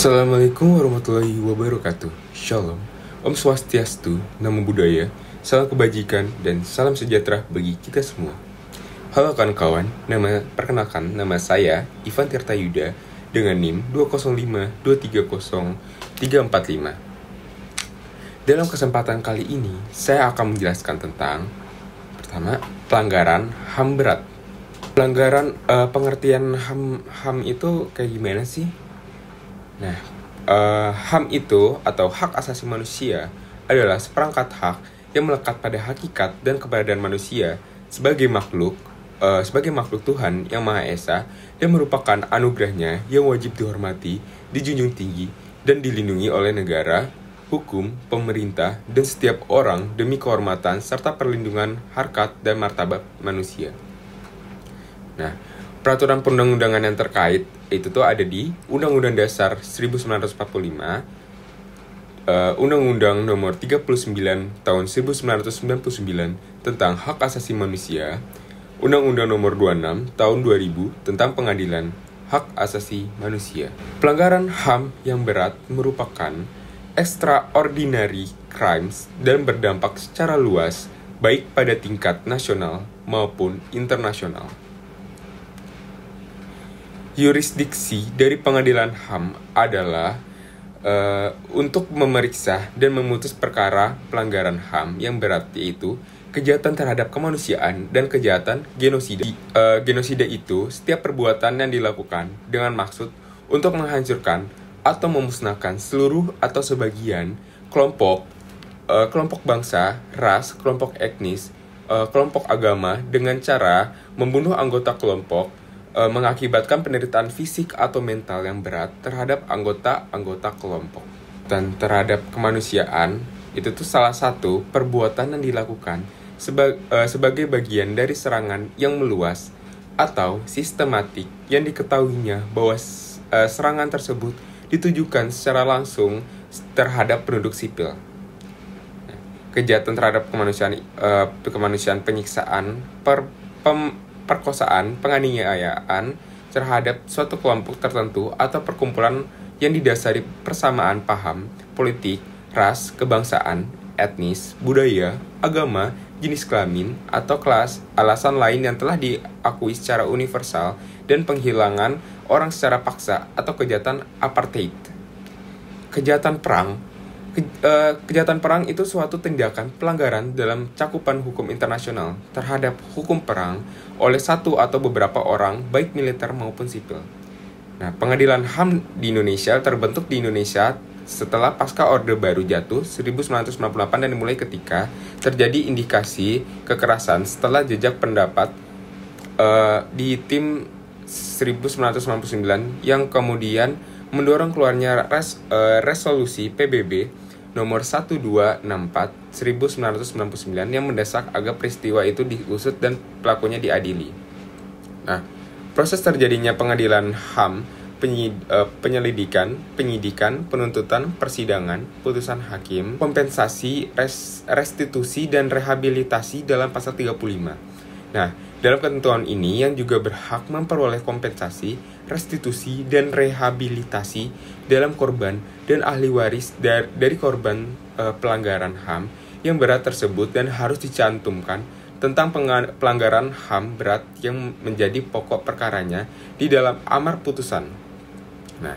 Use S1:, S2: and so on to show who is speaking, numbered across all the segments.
S1: Assalamualaikum warahmatullahi wabarakatuh. Shalom, Om Swastiastu, Namo Buddhaya, salam kebajikan, dan salam sejahtera bagi kita semua. Halo kawan-kawan, perkenalkan nama saya Ivan Tirtayuda dengan NIM 205230345. Dalam kesempatan kali ini, saya akan menjelaskan tentang pertama, pelanggaran HAM berat. Pengertian HAM itu kayak gimana sih? Nah, HAM itu atau hak asasi manusia adalah seperangkat hak yang melekat pada hakikat dan keberadaan manusia sebagai makhluk Tuhan yang Maha Esa dan merupakan anugerahnya yang wajib dihormati, dijunjung tinggi, dan dilindungi oleh negara, hukum, pemerintah, dan setiap orang demi kehormatan serta perlindungan harkat dan martabat manusia. Nah, peraturan perundang-undangan yang terkait itu tuh ada di Undang-Undang Dasar 1945, Undang-Undang Nomor 39 Tahun 1999 tentang Hak Asasi Manusia, Undang-Undang Nomor 26 Tahun 2000 tentang Pengadilan Hak Asasi Manusia. Pelanggaran HAM yang berat merupakan extraordinary crimes dan berdampak secara luas baik pada tingkat nasional maupun internasional. Yurisdiksi dari pengadilan HAM adalah untuk memeriksa dan memutus perkara pelanggaran HAM yang berat, yaitu kejahatan terhadap kemanusiaan dan kejahatan genosida. Genosida itu setiap perbuatan yang dilakukan dengan maksud untuk menghancurkan atau memusnahkan seluruh atau sebagian kelompok bangsa, ras, kelompok etnis, kelompok agama dengan cara membunuh anggota kelompok, mengakibatkan penderitaan fisik atau mental yang berat terhadap anggota kelompok. Dan terhadap kemanusiaan, itu tuh salah satu perbuatan yang dilakukan sebagai bagian dari serangan yang meluas atau sistematik yang diketahuinya bahwa serangan tersebut ditujukan secara langsung terhadap penduduk sipil. Kejahatan terhadap kemanusiaan, penyiksaan, perkosaan, penganiayaan terhadap suatu kelompok tertentu atau perkumpulan yang didasari persamaan paham, politik, ras, kebangsaan, etnis, budaya, agama, jenis kelamin, atau kelas, alasan lain yang telah diakui secara universal, dan penghilangan orang secara paksa atau kejahatan apartheid. Kejahatan perang itu suatu tindakan pelanggaran dalam cakupan hukum internasional terhadap hukum perang oleh satu atau beberapa orang, baik militer maupun sipil. Nah, pengadilan HAM di Indonesia terbentuk di Indonesia setelah pasca Orde Baru jatuh 1998 dan dimulai ketika terjadi indikasi kekerasan setelah jejak pendapat di tim 1999 yang kemudian mendorong keluarnya resolusi PBB nomor 1264 1999 yang mendesak agar peristiwa itu diusut dan pelakunya diadili. Nah, proses terjadinya pengadilan HAM, penyelidikan, penyidikan, penuntutan, persidangan, putusan hakim, kompensasi, restitusi, dan rehabilitasi dalam pasal 35. Nah, dalam ketentuan ini yang juga berhak memperoleh kompensasi, restitusi, dan rehabilitasi dalam korban dan ahli waris dari korban pelanggaran HAM yang berat tersebut, dan harus dicantumkan tentang pelanggaran HAM berat yang menjadi pokok perkaranya di dalam amar putusan. Nah,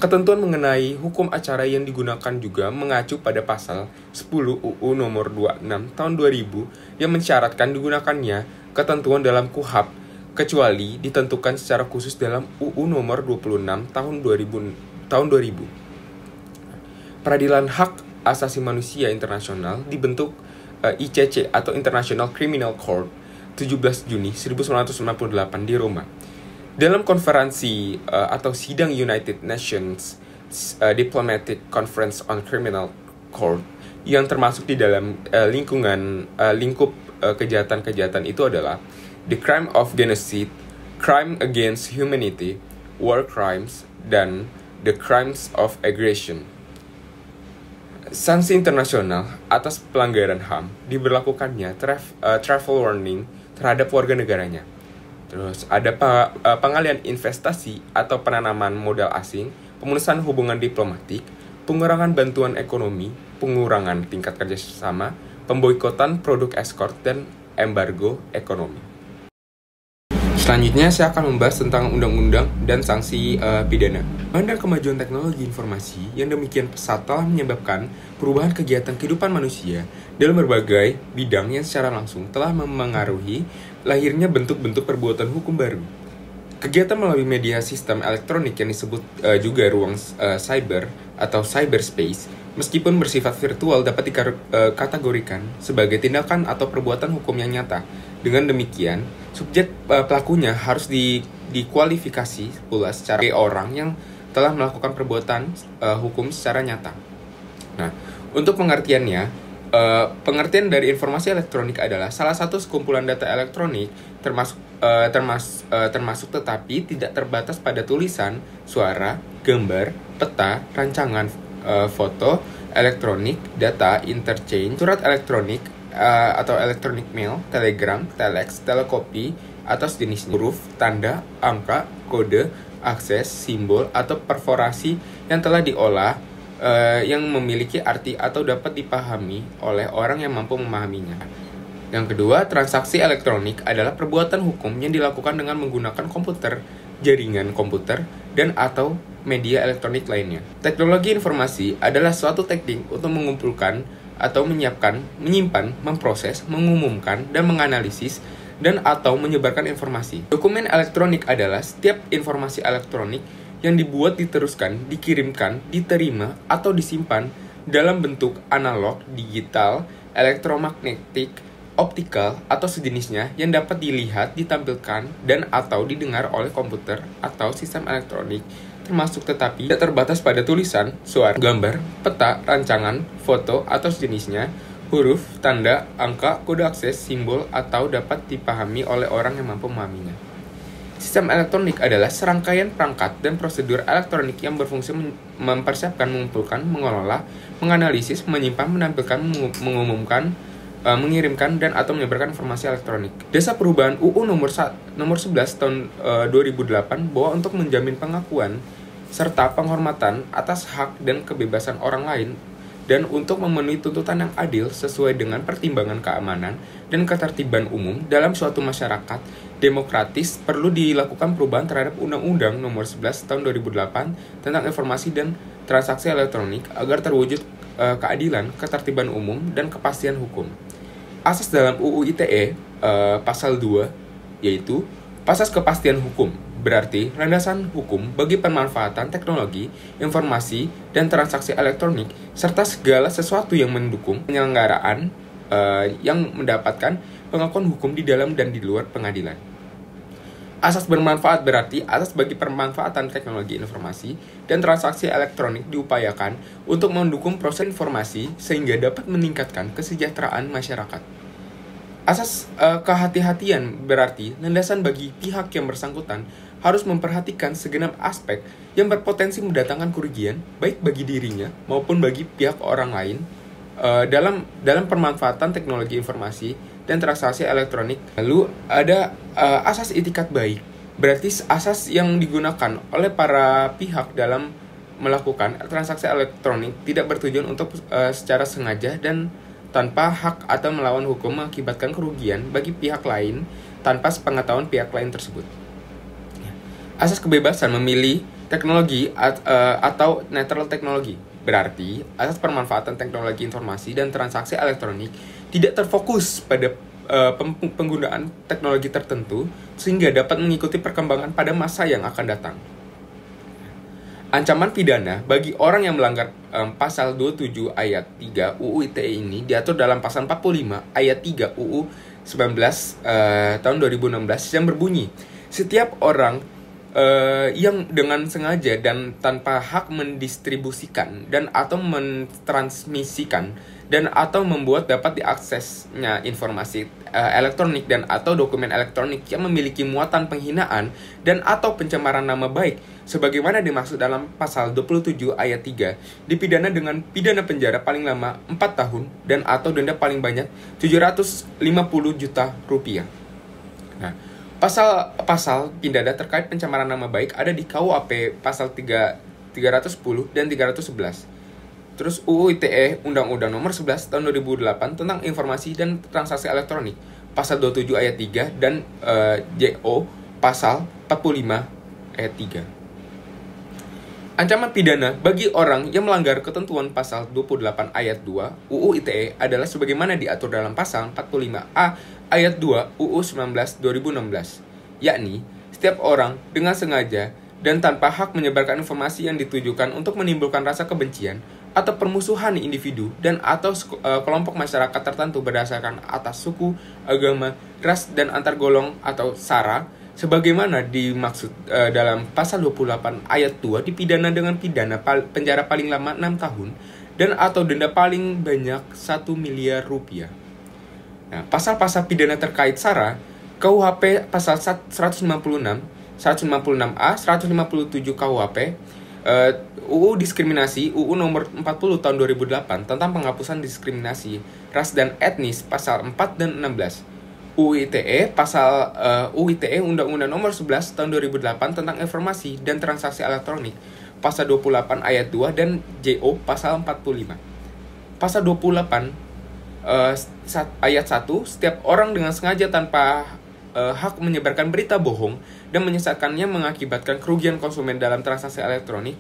S1: ketentuan mengenai hukum acara yang digunakan juga mengacu pada pasal 10 UU nomor 26 tahun 2000 yang mensyaratkan digunakannya ketentuan dalam KUHP kecuali ditentukan secara khusus dalam UU nomor 26 tahun 2000. Peradilan Hak Asasi Manusia Internasional dibentuk ICC atau International Criminal Court 17 Juni 1998 di Roma. Dalam konferensi atau sidang United Nations Diplomatic Conference on Criminal Court yang termasuk di dalam lingkup kejahatan-kejahatan itu adalah the crime of genocide, crime against humanity, war crimes, dan the crimes of aggression. Sanksi internasional atas pelanggaran HAM diberlakukannya travel warning terhadap warga negaranya. Terus ada pengalian investasi atau penanaman modal asing, pemutusan hubungan diplomatik, pengurangan bantuan ekonomi, pengurangan tingkat kerjasama, pemboikotan produk ekspor, dan embargo ekonomi. Selanjutnya saya akan membahas tentang undang-undang dan sanksi pidana. Dengan kemajuan teknologi informasi yang demikian pesat telah menyebabkan perubahan kegiatan kehidupan manusia dalam berbagai bidang yang secara langsung telah memengaruhi lahirnya bentuk-bentuk perbuatan hukum baru. Kegiatan melalui media sistem elektronik yang disebut juga ruang cyber atau cyberspace, meskipun bersifat virtual, dapat dikategorikan sebagai tindakan atau perbuatan hukum yang nyata. Dengan demikian, subjek pelakunya harus dikualifikasi pula secara orang yang telah melakukan perbuatan hukum secara nyata. Nah, untuk pengertiannya, pengertian dari informasi elektronik adalah salah satu sekumpulan data elektronik termasuk tetapi tidak terbatas pada tulisan, suara, gambar, peta, rancangan foto, elektronik, data, interchange, surat elektronik, atau electronic mail, telegram, telex, telekopi, atau sejenisnya, huruf, tanda, angka, kode, akses, simbol, atau perforasi yang telah diolah yang memiliki arti atau dapat dipahami oleh orang yang mampu memahaminya. Yang kedua, transaksi elektronik adalah perbuatan hukum yang dilakukan dengan menggunakan komputer, jaringan komputer, dan atau media elektronik lainnya. Teknologi informasi adalah suatu teknik untuk mengumpulkan atau menyiapkan, menyimpan, memproses, mengumumkan, dan menganalisis dan atau menyebarkan informasi. Dokumen elektronik adalah setiap informasi elektronik yang dibuat, diteruskan, dikirimkan, diterima, atau disimpan dalam bentuk analog, digital, elektromagnetik, optikal, atau sejenisnya yang dapat dilihat, ditampilkan, dan atau didengar oleh komputer atau sistem elektronik, termasuk tetapi tidak terbatas pada tulisan, suara, gambar, peta, rancangan, foto, atau sejenisnya, huruf, tanda, angka, kode akses, simbol, atau dapat dipahami oleh orang yang mampu memahaminya. Sistem elektronik adalah serangkaian perangkat dan prosedur elektronik yang berfungsi mempersiapkan, mengumpulkan, mengelola, menganalisis, menyimpan, menampilkan, mengumumkan, mengirimkan, dan atau menyebarkan informasi elektronik. Dasar perubahan UU nomor 11 tahun 2008 bahwa untuk menjamin pengakuan serta penghormatan atas hak dan kebebasan orang lain dan untuk memenuhi tuntutan yang adil sesuai dengan pertimbangan keamanan dan ketertiban umum dalam suatu masyarakat demokratis, perlu dilakukan perubahan terhadap Undang-Undang nomor 11 tahun 2008 tentang informasi dan transaksi elektronik agar terwujud keadilan, ketertiban umum, dan kepastian hukum. Asas dalam UU ITE pasal 2 yaitu asas kepastian hukum, berarti landasan hukum bagi pemanfaatan teknologi, informasi, dan transaksi elektronik serta segala sesuatu yang mendukung penyelenggaraan yang mendapatkan pengakuan hukum di dalam dan di luar pengadilan. Asas bermanfaat berarti asas bagi pemanfaatan teknologi informasi dan transaksi elektronik diupayakan untuk mendukung proses informasi sehingga dapat meningkatkan kesejahteraan masyarakat. Asas kehati-hatian berarti landasan bagi pihak yang bersangkutan harus memperhatikan segenap aspek yang berpotensi mendatangkan kerugian baik bagi dirinya maupun bagi pihak orang lain dalam pemanfaatan teknologi informasi dan transaksi elektronik. Lalu ada asas itikat baik, berarti asas yang digunakan oleh para pihak dalam melakukan transaksi elektronik tidak bertujuan untuk secara sengaja dan tanpa hak atau melawan hukum mengakibatkan kerugian bagi pihak lain tanpa sepengetahuan pihak lain tersebut. Asas kebebasan memilih teknologi atau neutral teknologi, berarti asas pemanfaatan teknologi informasi dan transaksi elektronik tidak terfokus pada penggunaan teknologi tertentu sehingga dapat mengikuti perkembangan pada masa yang akan datang. Ancaman pidana bagi orang yang melanggar pasal 27 ayat 3 UU ITE ini diatur dalam pasal 45 ayat 3 UU 19 tahun 2016 yang berbunyi, setiap orang yang dengan sengaja dan tanpa hak mendistribusikan dan atau mentransmisikan dan atau membuat dapat diaksesnya informasi elektronik dan atau dokumen elektronik yang memiliki muatan penghinaan dan atau pencemaran nama baik sebagaimana dimaksud dalam pasal 27 ayat 3 dipidana dengan pidana penjara paling lama 4 tahun dan atau denda paling banyak 750 juta rupiah. Nah, Pasal pidana terkait pencemaran nama baik ada di KUHP pasal 310 dan 311. Terus UU ITE Undang-Undang Nomor 11 Tahun 2008 tentang Informasi dan Transaksi Elektronik pasal 27 ayat 3 dan JO pasal 45 ayat 3. Ancaman pidana bagi orang yang melanggar ketentuan pasal 28 ayat 2 UU ITE adalah sebagaimana diatur dalam pasal 45A ayat 2 UU 19/2016, yakni setiap orang dengan sengaja dan tanpa hak menyebarkan informasi yang ditujukan untuk menimbulkan rasa kebencian atau permusuhan individu dan atau kelompok masyarakat tertentu berdasarkan atas suku, agama, ras, dan antar golong atau SARA sebagaimana dimaksud dalam pasal 28 ayat 2 dipidana dengan pidana penjara paling lama 6 tahun dan atau denda paling banyak 1 miliar rupiah. Nah, pasal-pasal pidana terkait SARA, KUHP pasal 156, 156A, 157 KUHP, UU Diskriminasi, UU Nomor 40 Tahun 2008 tentang penghapusan diskriminasi ras dan etnis pasal 4 dan 16. UU ITE pasal UU ITE Undang-Undang Nomor 11 Tahun 2008 tentang Informasi dan Transaksi Elektronik pasal 28 ayat 2 dan JO pasal 45. Pasal 28 ayat 1, setiap orang dengan sengaja tanpa hak menyebarkan berita bohong dan menyesatkannya mengakibatkan kerugian konsumen dalam transaksi elektronik.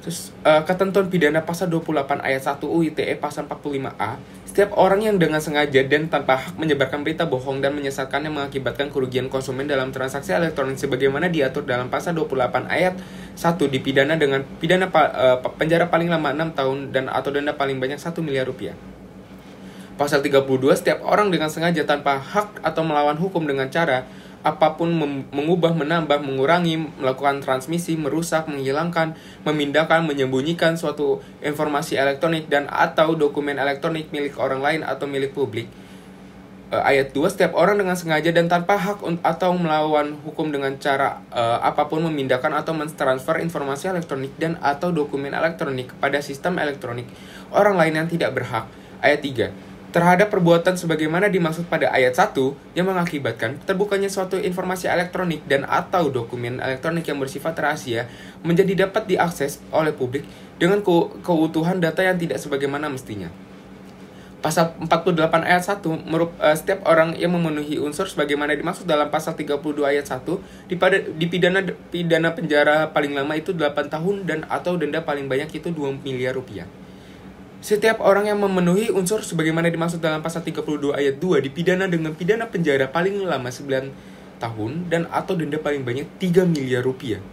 S1: Terus ketentuan pidana pasal 28 ayat 1 UU ITE pasal 45A, setiap orang yang dengan sengaja dan tanpa hak menyebarkan berita bohong dan menyesatkannya mengakibatkan kerugian konsumen dalam transaksi elektronik sebagaimana diatur dalam pasal 28 ayat 1 dipidana dengan pidana penjara paling lama 6 tahun dan atau denda paling banyak 1 miliar rupiah. Pasal 32, setiap orang dengan sengaja tanpa hak atau melawan hukum dengan cara apapun mengubah, menambah, mengurangi, melakukan transmisi, merusak, menghilangkan, memindahkan, menyembunyikan suatu informasi elektronik dan atau dokumen elektronik milik orang lain atau milik publik. Ayat 2, setiap orang dengan sengaja dan tanpa hak atau melawan hukum dengan cara apapun memindahkan atau mentransfer informasi elektronik dan atau dokumen elektronik kepada sistem elektronik orang lain yang tidak berhak. Ayat 3, terhadap perbuatan sebagaimana dimaksud pada ayat 1 yang mengakibatkan terbukanya suatu informasi elektronik dan atau dokumen elektronik yang bersifat rahasia menjadi dapat diakses oleh publik dengan keutuhan data yang tidak sebagaimana mestinya. Pasal 48 ayat 1, setiap orang yang memenuhi unsur sebagaimana dimaksud dalam pasal 32 ayat 1 dipidana penjara paling lama itu 8 tahun dan atau denda paling banyak itu 2 miliar rupiah. Setiap orang yang memenuhi unsur sebagaimana dimaksud dalam pasal 32 ayat 2 dipidana dengan pidana penjara paling lama 9 tahun dan atau denda paling banyak 3 miliar rupiah.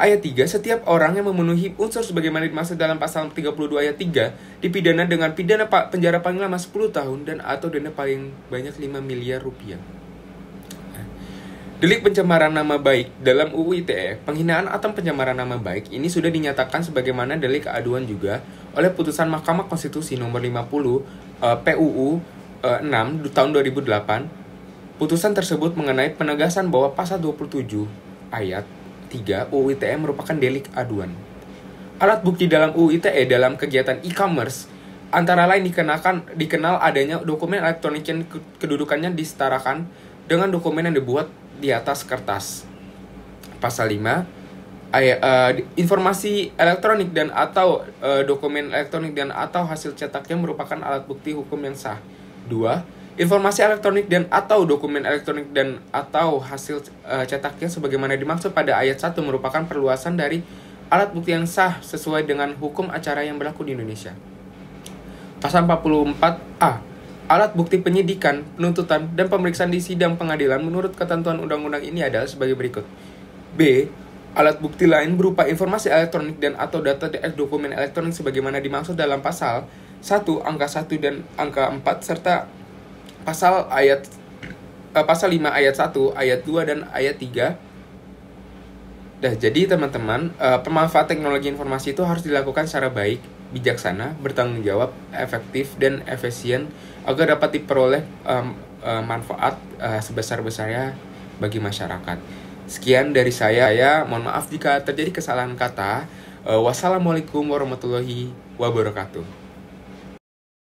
S1: Ayat 3, setiap orang yang memenuhi unsur sebagaimana dimaksud dalam pasal 32 ayat 3 dipidana dengan pidana penjara paling lama 10 tahun dan atau denda paling banyak 5 miliar rupiah. Delik pencemaran nama baik dalam UU ITE, penghinaan atau pencemaran nama baik ini sudah dinyatakan sebagaimana delik aduan juga oleh putusan Mahkamah Konstitusi nomor 50 PUU 6 tahun 2008. Putusan tersebut mengenai penegasan bahwa pasal 27 ayat 3 UU ITE merupakan delik aduan. Alat bukti dalam UU ITE dalam kegiatan e-commerce antara lain dikenal adanya dokumen elektronik yang kedudukannya disetarakan dengan dokumen yang dibuat di atas kertas. Pasal 5 informasi elektronik dan atau dokumen elektronik dan atau hasil cetaknya merupakan alat bukti hukum yang sah. 2. Informasi elektronik dan atau dokumen elektronik dan atau hasil cetaknya sebagaimana dimaksud pada ayat 1 merupakan perluasan dari alat bukti yang sah sesuai dengan hukum acara yang berlaku di Indonesia. Pasal 44A, alat bukti penyidikan, penuntutan, dan pemeriksaan di sidang pengadilan menurut ketentuan undang-undang ini adalah sebagai berikut. B. Alat bukti lain berupa informasi elektronik dan atau data dokumen elektronik sebagaimana dimaksud dalam pasal 1 angka 1 dan angka 4 serta pasal 5 ayat 1, ayat 2 dan ayat 3. Jadi teman-teman, pemanfaatan teknologi informasi itu harus dilakukan secara baik, bijaksana, bertanggung jawab, efektif, dan efisien agar dapat diperoleh manfaat sebesar-besarnya bagi masyarakat. Sekian dari saya. Mohon maaf jika terjadi kesalahan kata. Wassalamualaikum warahmatullahi wabarakatuh.